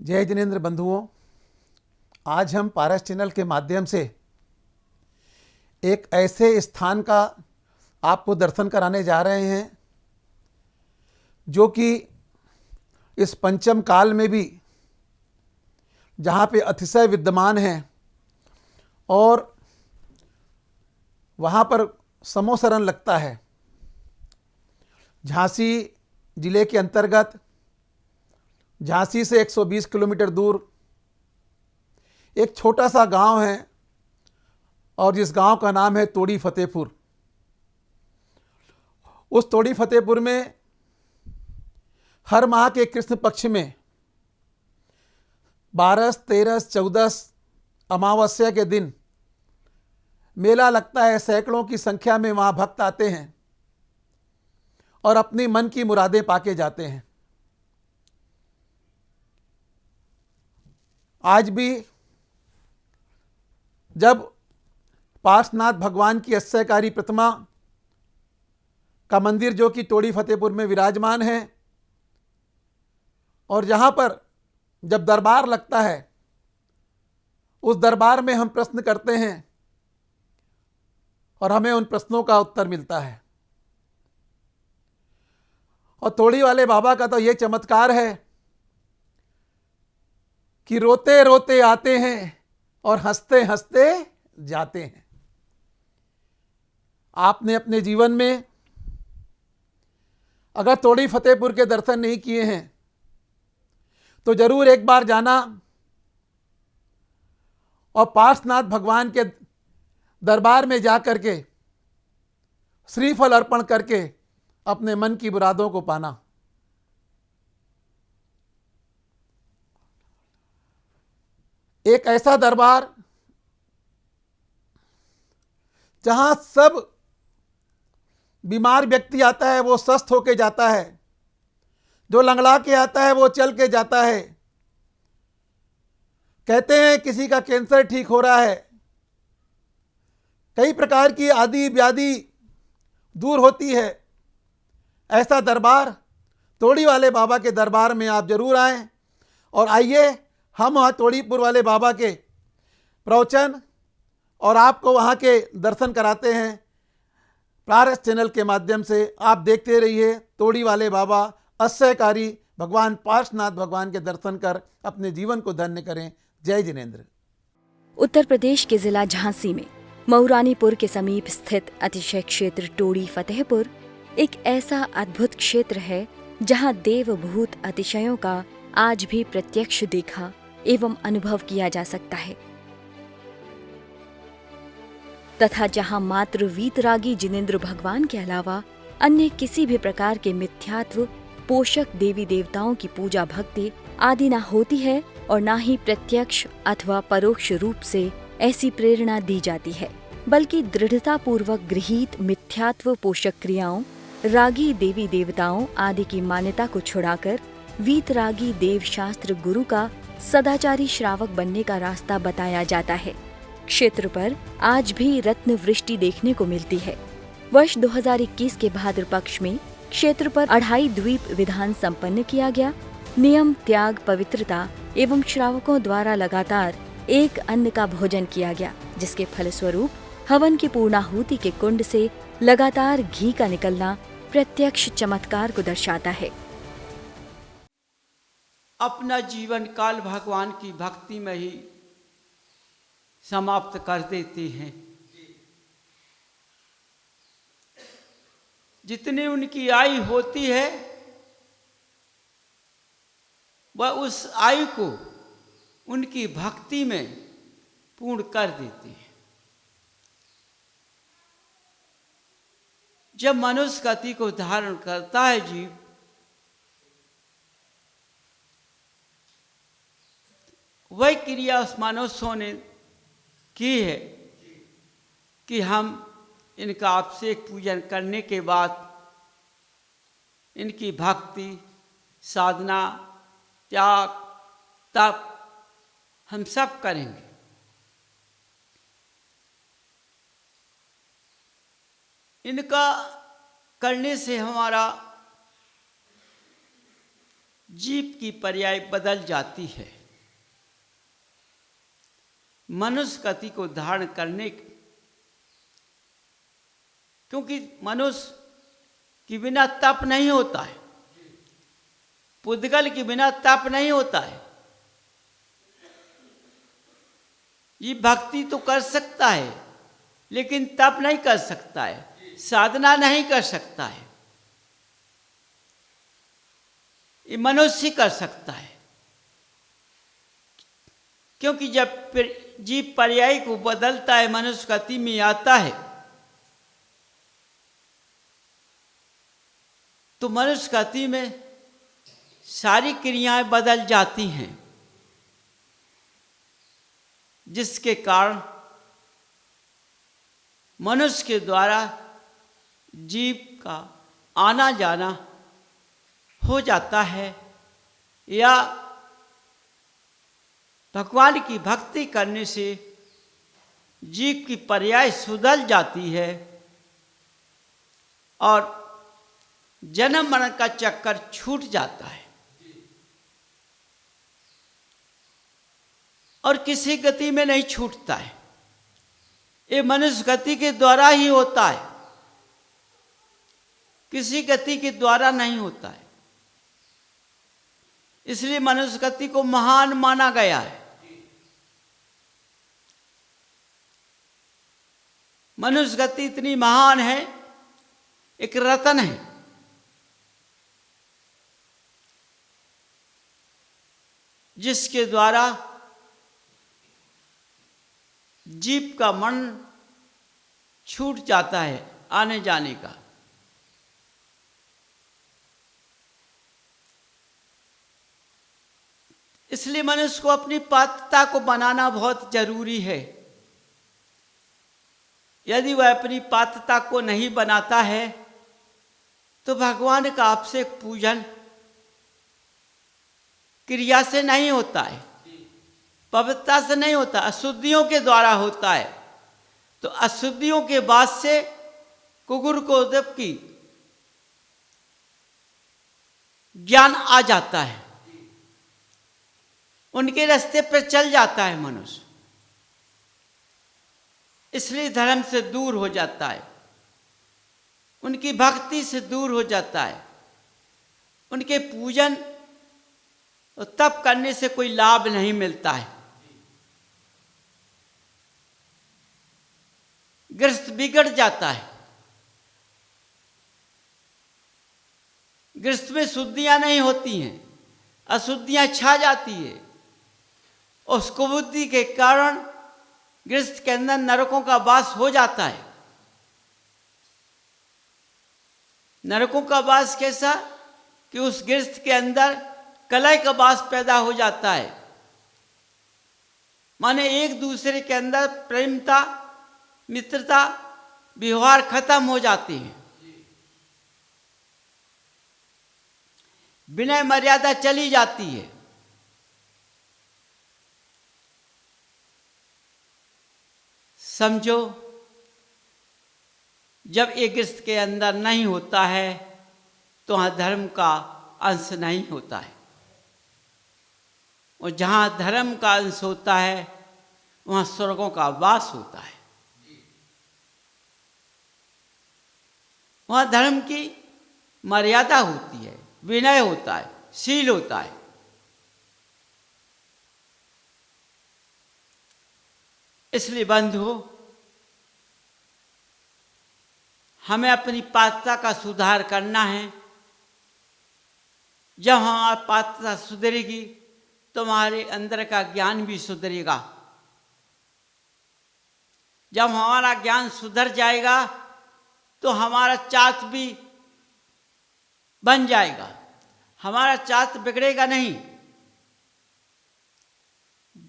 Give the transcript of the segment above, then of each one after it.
जय जिनेंद्र बंधुओं, आज हम पारस चैनल के माध्यम से एक ऐसे स्थान का आपको दर्शन कराने जा रहे हैं जो कि इस पंचम काल में भी जहाँ पे अतिशय विद्यमान है और वहाँ पर समोसरण लगता है। झांसी जिले के अंतर्गत झांसी से 120 किलोमीटर दूर एक छोटा सा गांव है और जिस गांव का नाम है तोड़ी फतेहपुर। उस तोड़ी फतेहपुर में हर माह के कृष्ण पक्ष में 12, 13, 14 अमावस्या के दिन मेला लगता है। सैकड़ों की संख्या में वहाँ भक्त आते हैं और अपनी मन की मुरादें पाके जाते हैं। आज भी जब पार्श्वनाथ भगवान की अस्सयकारी प्रतिमा का मंदिर जो कि तोड़ी फतेहपुर में विराजमान है और जहाँ पर जब दरबार लगता है उस दरबार में हम प्रश्न करते हैं और हमें उन प्रश्नों का उत्तर मिलता है। और तोड़ी वाले बाबा का तो ये चमत्कार है कि रोते रोते आते हैं और हंसते हंसते जाते हैं। आपने अपने जीवन में अगर तोड़ी फतेहपुर के दर्शन नहीं किए हैं तो जरूर एक बार जाना और पार्श्वनाथ भगवान के दरबार में जाकर के श्रीफल अर्पण करके अपने मन की मुरादों को पाना। एक ऐसा दरबार जहां सब बीमार व्यक्ति आता है वो स्वस्थ होके जाता है, जो लंगड़ा के आता है वो चल के जाता है। कहते हैं किसी का कैंसर ठीक हो रहा है, कई प्रकार की आदि व्याधि दूर होती है। ऐसा दरबार तोड़ी वाले बाबा के दरबार में आप जरूर आएं और आइए हम वहाँ तोड़ीपुर वाले बाबा के प्रवचन और आपको वहाँ के दर्शन कराते हैं पारस चैनल के माध्यम से। आप देखते रहिए तोड़ी वाले बाबा अस्सयकारी भगवान पार्श्वनाथ भगवान के दर्शन कर अपने जीवन को धन्य करें। जय जिनेंद्र। उत्तर प्रदेश के जिला झांसी में मऊरानीपुर के समीप स्थित अतिशय क्षेत्र तोड़ी फतेहपुर एक ऐसा अद्भुत क्षेत्र है जहां देवभूत अतिशयों का आज भी प्रत्यक्ष देखा एवं अनुभव किया जा सकता है तथा जहां मात्र वीतरागी जिनेंद्र भगवान के अलावा अन्य किसी भी प्रकार के मिथ्यात्व पोषक देवी देवताओं की पूजा भक्ति आदि न होती है और न ही प्रत्यक्ष अथवा परोक्ष रूप से ऐसी प्रेरणा दी जाती है, बल्कि दृढ़ता पूर्वक गृहीत मिथ्यात्व पोषक क्रियाओं रागी देवी देवताओं आदि की मान्यता को छुड़ाकर वीतरागी देव शास्त्र गुरु का सदाचारी श्रावक बनने का रास्ता बताया जाता है। क्षेत्र पर आज भी रत्न वृष्टि देखने को मिलती है। वर्ष 2021 के भाद्र पक्ष में क्षेत्र पर अढ़ाई द्वीप विधान संपन्न किया गया। नियम त्याग पवित्रता एवं श्रावकों द्वारा लगातार एक अन्न का भोजन किया गया, जिसके फलस्वरूप हवन की पूर्णाहुति के कुंड से लगातार घी का निकलना प्रत्यक्ष चमत्कार को दर्शाता है। अपना जीवन काल भगवान की भक्ति में ही समाप्त कर देते हैं। जितनी उनकी आयु होती है वह उस आयु को उनकी भक्ति में पूर्ण कर देते हैं। जब मनुष्य गति को धारण करता है जीव, वही क्रिया उस मनुष्यों ने की है कि हम इनका अभिषेक पूजन करने के बाद इनकी भक्ति साधना त्याग तप हम सब करेंगे। इनका करने से हमारा जीव की पर्याय बदल जाती है। मनुष्य गति को धारण करने, क्योंकि मनुष्य के बिना तप नहीं होता है, पुद्गल के बिना तप नहीं होता है। ये भक्ति तो कर सकता है लेकिन तप नहीं कर सकता है, साधना नहीं कर सकता है। ये मनुष्य कर सकता है, क्योंकि जब जीव पर्याय को बदलता है, मनुष्य गति में आता है, तो मनुष्य गति में सारी क्रियाएं बदल जाती हैं, जिसके कारण मनुष्य के द्वारा जीव का आना जाना हो जाता है, या भगवान की भक्ति करने से जीव की पर्याय सुधर जाती है और जन्म मरण का चक्कर छूट जाता है। और किसी गति में नहीं छूटता है, ये मनुष्य गति के द्वारा ही होता है, किसी गति के द्वारा नहीं होता है। इसलिए मनुष्य गति को महान माना गया है। मनुष्य गति इतनी महान है, एक रत्न है। जिसके द्वारा जीव का मन छूट जाता है आने जाने का। इसलिए मनुष्य को अपनी पात्रता को बनाना बहुत जरूरी है। यदि वह अपनी पात्रता को नहीं बनाता है तो भगवान का आपसे पूजन क्रिया से नहीं होता है, पवित्रता से नहीं होता, अशुद्धियों के द्वारा होता है। तो अशुद्धियों के बाद से कुकुर को की ज्ञान आ जाता है, उनके रास्ते पर चल जाता है मनुष्य। इसलिए धर्म से दूर हो जाता है, उनकी भक्ति से दूर हो जाता है, उनके पूजन और तप करने से कोई लाभ नहीं मिलता है। गृहस्थ बिगड़ जाता है, गृहस्थ में शुद्धियां नहीं होती हैं, अशुद्धियां छा जाती है। उस कुबुद्धि के कारण गृहस्थ के अंदर नरकों का वास हो जाता है। नरकों का वास कैसा कि उस गृहस्थ के अंदर कलह का वास पैदा हो जाता है, माने एक दूसरे के अंदर प्रेमता मित्रता व्यवहार खत्म हो जाती है, विनय मर्यादा चली जाती है। समझो, जब एक गृहस्थ के अंदर नहीं होता है तो वहाँ धर्म का अंश नहीं होता है, और जहाँ धर्म का अंश होता है वहाँ स्वर्गों का वास होता है। वहाँ धर्म की मर्यादा होती है, विनय होता है, शील होता है। इसलिए बंधुओं, हमें अपनी पात्रता का सुधार करना है। जब हमारी पात्रता सुधरेगी तो हमारे अंदर का ज्ञान भी सुधरेगा। जब हमारा ज्ञान सुधर जाएगा तो हमारा चात भी बन जाएगा, हमारा चात बिगड़ेगा नहीं।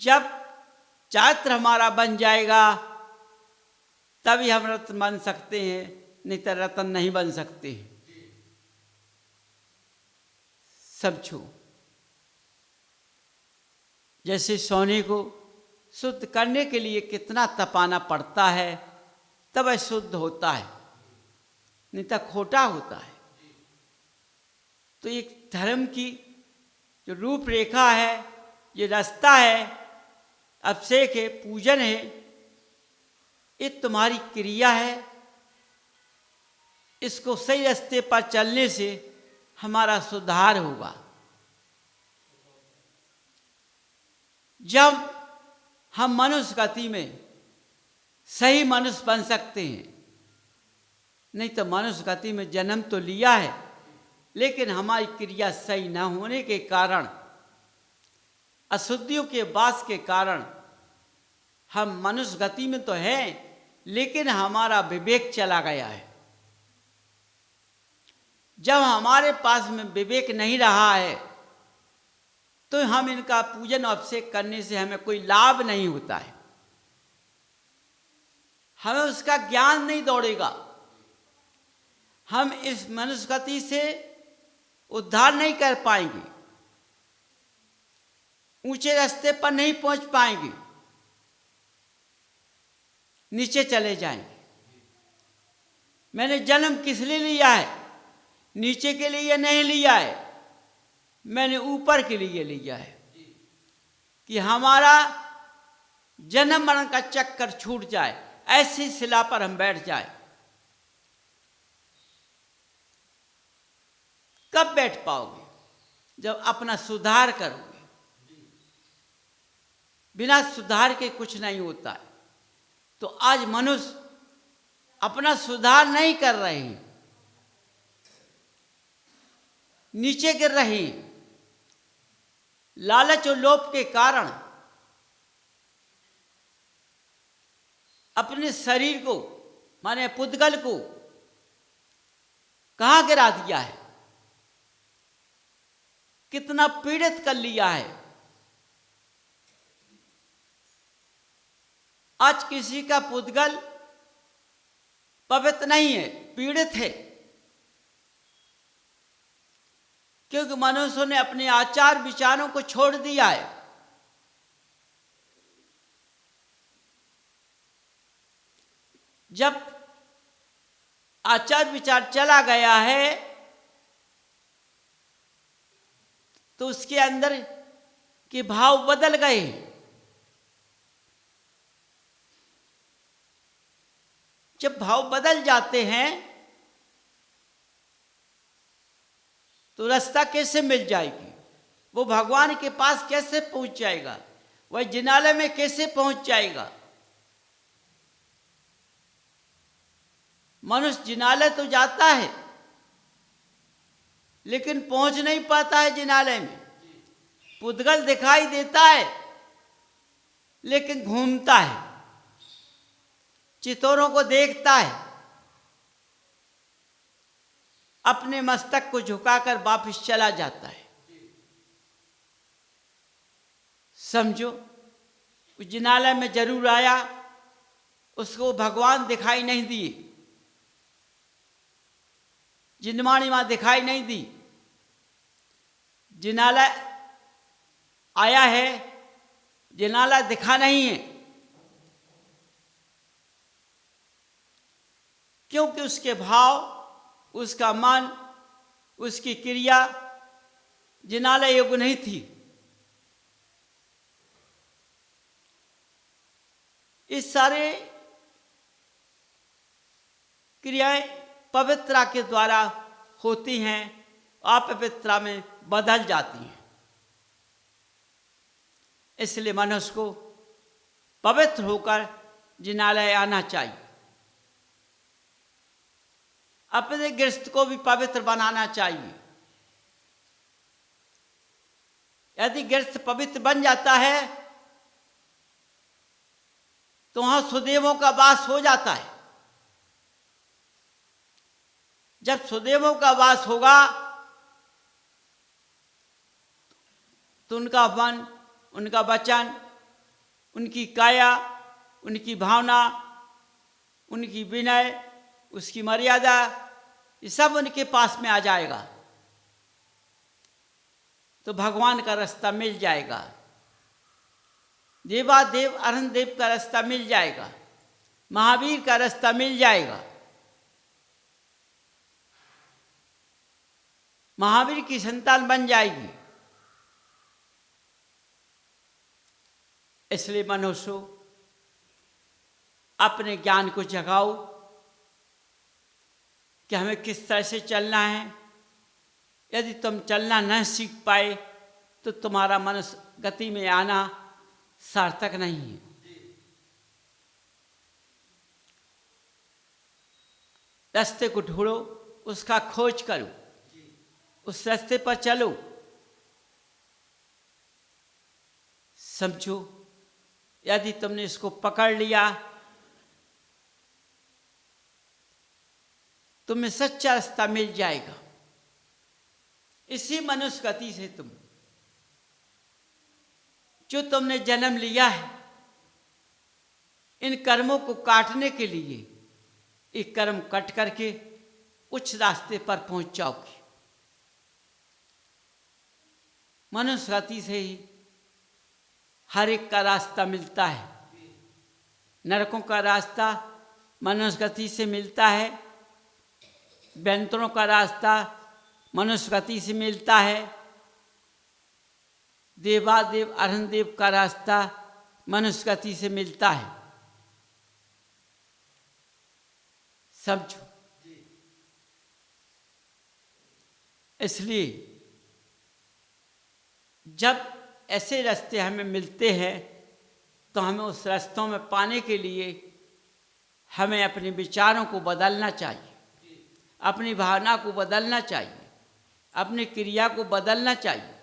जब चात्र हमारा बन जाएगा तभी हम रत्न बन सकते हैं, नहीं तो रत्न नहीं बन सकते। समझो, जैसे सोने को शुद्ध करने के लिए कितना तपाना पड़ता है तब वह शुद्ध होता है, नहीं तो खोटा होता है। तो एक धर्म की जो रूपरेखा है, ये रास्ता है, अभिषेक है, पूजन है, ये तुम्हारी क्रिया है। इसको सही रास्ते पर चलने से हमारा सुधार होगा। जब हम मनुष्य गति में सही मनुष्य बन सकते हैं, नहीं तो मनुष्य गति में जन्म तो लिया है, लेकिन हमारी क्रिया सही न होने के कारण, अशुद्धियों के वास के कारण हम मनुष्य गति में तो हैं, लेकिन हमारा विवेक चला गया है। जब हमारे पास में विवेक नहीं रहा है तो हम इनका पूजन और अभिषेक करने से हमें कोई लाभ नहीं होता है, हमें उसका ज्ञान नहीं दौड़ेगा, हम इस मनुष्य गति से उद्धार नहीं कर पाएंगे, ऊंचे रास्ते पर नहीं पहुंच पाएंगे, नीचे चले जाएंगे। मैंने जन्म किस लिए लिया है? नीचे के लिए नहीं लिया है, मैंने ऊपर के लिए लिया है कि हमारा जन्म मरण का चक्कर छूट जाए, ऐसी शिला पर हम बैठ जाए। कब बैठ पाओगे? जब अपना सुधार करोगे। बिना सुधार के कुछ नहीं होता है। तो आज मनुष्य अपना सुधार नहीं कर रहे हैं, नीचे गिर रहे हैं। लालच और लोभ के कारण अपने शरीर को, माने पुद्गल को कहां गिरा दिया है, कितना पीड़ित कर लिया है। आज किसी का पुद्गल पवित्र नहीं है, पीड़ित है, क्योंकि मनुष्यों ने अपने आचार विचारों को छोड़ दिया है। जब आचार विचार चला गया है तो उसके अंदर के भाव बदल गए। जब भाव बदल जाते हैं तो रास्ता कैसे मिल जाएगी? वो भगवान के पास कैसे पहुंच जाएगा? वह जिनालय में कैसे पहुंच जाएगा? मनुष्य जिनालय तो जाता है लेकिन पहुंच नहीं पाता है जिनालय में। पुद्गल दिखाई देता है लेकिन घूमता है, चितौरों को देखता है, अपने मस्तक को झुकाकर वापस चला जाता है। समझो, उस जिनालय में जरूर आया, उसको भगवान दिखाई नहीं दिए, जिनवाणी मां दिखाई नहीं दी। जिनालय आया है, जिनालय दिखा नहीं है, क्योंकि उसके भाव, उसका मन, उसकी क्रिया जिनालय योग्य नहीं थी। इस सारे क्रियाएं पवित्रता के द्वारा होती हैं, अपवित्रता में बदल जाती हैं। इसलिए मनुष्य को पवित्र होकर जिनालय आना चाहिए। अपने गृहस्थ को भी पवित्र बनाना चाहिए। यदि गृहस्थ पवित्र बन जाता है तो वहां सुदेवों का वास हो जाता है। जब सुदेवों का वास होगा तो उनका मन, उनका वचन, उनकी काया, उनकी भावना, उनकी विनय, उसकी मर्यादा, ये सब उनके पास में आ जाएगा तो भगवान का रास्ता मिल जाएगा, देवादेव अरहंत देव का रास्ता मिल जाएगा, महावीर का रास्ता मिल जाएगा। महावीर की संतान बन जाएगी। इसलिए मनुष्य अपने ज्ञान को जगाओ कि हमें किस तरह से चलना है। यदि तुम चलना न सीख पाए तो तुम्हारा मनुष्य गति में आना सार्थक नहीं है। रास्ते को ढूंढो, उसका खोज करो, उस रास्ते पर चलो। समझो, यदि तुमने इसको पकड़ लिया तुम्हें सच्चा रास्ता मिल जाएगा। इसी मनुष्य गति से तुम जो तुमने जन्म लिया है, इन कर्मों को काटने के लिए एक कर्म कट करके उच्च रास्ते पर पहुंच जाओगे। मनुष्य गति से ही हर एक का रास्ता मिलता है। नरकों का रास्ता मनुष्य गति से मिलता है, व्यंतरों का रास्ता मनुष्य गति से मिलता है, देवादेव अरहंदेव का रास्ता मनुष्य गति से मिलता है। समझो, इसलिए जब ऐसे रास्ते हमें मिलते हैं तो हमें उस रास्तों में पाने के लिए हमें अपने विचारों को बदलना चाहिए, अपनी भावना को बदलना चाहिए, अपनी क्रिया को बदलना चाहिए।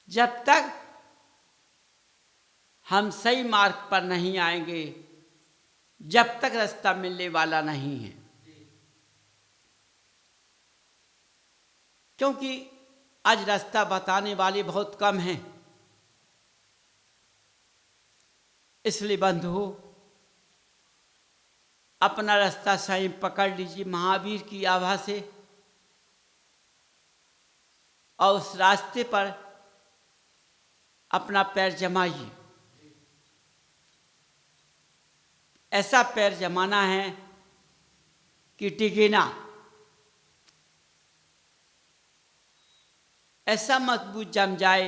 जब तक हम सही मार्ग पर नहीं आएंगे, जब तक रास्ता मिलने वाला नहीं है। क्योंकि आज रास्ता बताने वाले बहुत कम हैं। इसलिए बंधुओं, अपना रास्ता स्वयं पकड़ लीजिए महावीर की आभा से, और उस रास्ते पर अपना पैर जमाइए। ऐसा पैर जमाना है कि टिके ना, ऐसा मजबूत जम जाए